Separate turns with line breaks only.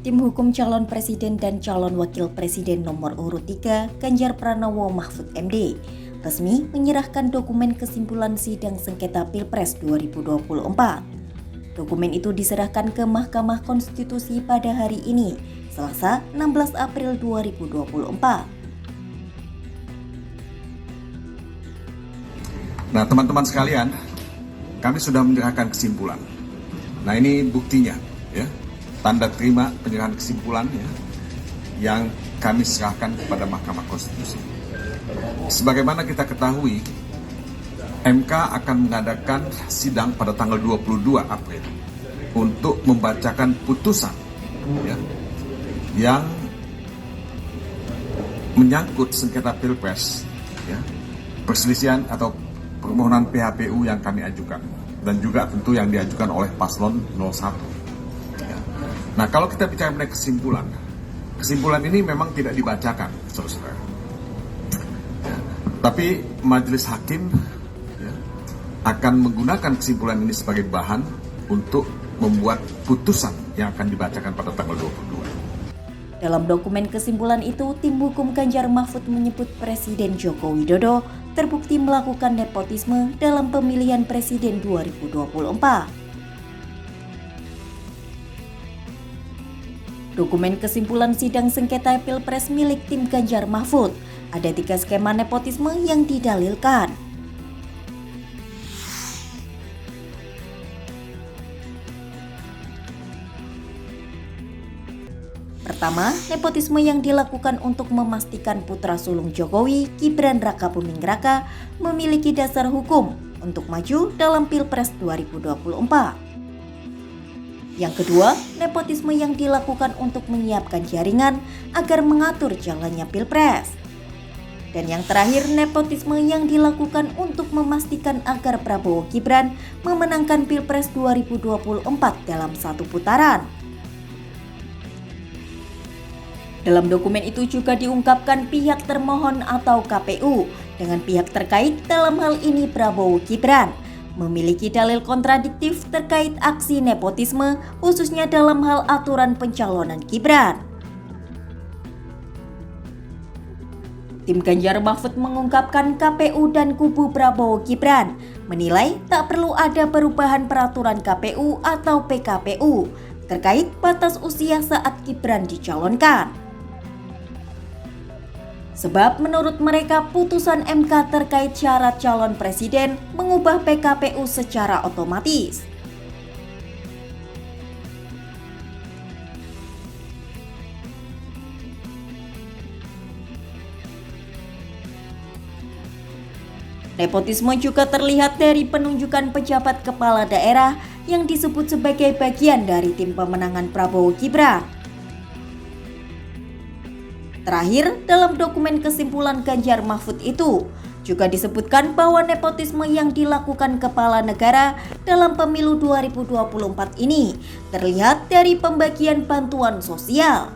Tim hukum calon presiden dan calon wakil presiden nomor urut 3 Ganjar Pranowo Mahfud MD resmi menyerahkan dokumen kesimpulan sidang sengketa Pilpres 2024. Dokumen itu diserahkan ke Mahkamah Konstitusi pada hari ini, Selasa 16 April 2024.
Nah, teman-teman sekalian, kami sudah menyerahkan kesimpulan. Nah, ini buktinya, ya, tanda terima penyerahan kesimpulan ya, yang kami serahkan kepada Mahkamah Konstitusi. Sebagaimana kita ketahui, MK akan mengadakan sidang pada tanggal 22 April untuk membacakan putusan ya, yang menyangkut sengketa Pilpres, ya, perselisihan atau permohonan PHPU yang kami ajukan dan juga tentu yang diajukan oleh paslon 01. Ya. Nah, kalau kita bicara mengenai kesimpulan ini memang tidak dibacakan, saudara-saudara. Ya. Tapi majelis hakim ya, akan menggunakan kesimpulan ini sebagai bahan untuk membuat putusan yang akan dibacakan pada tanggal 22.
Dalam dokumen kesimpulan itu, tim hukum Ganjar Mahfud menyebut Presiden Joko Widodo terbukti melakukan nepotisme dalam pemilihan presiden 2024. Dokumen kesimpulan sidang sengketa Pilpres milik tim Ganjar Mahfud ada 3 skema nepotisme yang didalilkan. Pertama, nepotisme yang dilakukan untuk memastikan putra sulung Jokowi, Gibran Rakabuming Raka, memiliki dasar hukum untuk maju dalam Pilpres 2024. Yang kedua, nepotisme yang dilakukan untuk menyiapkan jaringan agar mengatur jalannya Pilpres. Dan yang terakhir, nepotisme yang dilakukan untuk memastikan agar Prabowo Gibran memenangkan Pilpres 2024 dalam satu putaran. Dalam dokumen itu juga diungkapkan pihak termohon atau KPU dengan pihak terkait, dalam hal ini Prabowo Gibran, memiliki dalil kontradiktif terkait aksi nepotisme khususnya dalam hal aturan pencalonan Gibran. Tim Ganjar Mahfud mengungkapkan KPU dan kubu Prabowo Gibran menilai tak perlu ada perubahan peraturan KPU atau PKPU terkait batas usia saat Gibran dicalonkan. Sebab menurut mereka putusan MK terkait syarat calon presiden mengubah PKPU secara otomatis. Nepotisme juga terlihat dari penunjukan pejabat kepala daerah yang disebut sebagai bagian dari tim pemenangan Prabowo Gibran. Terakhir, dalam dokumen kesimpulan Ganjar Mahfud itu juga disebutkan bahwa nepotisme yang dilakukan kepala negara dalam pemilu 2024 ini terlihat dari pembagian bantuan sosial.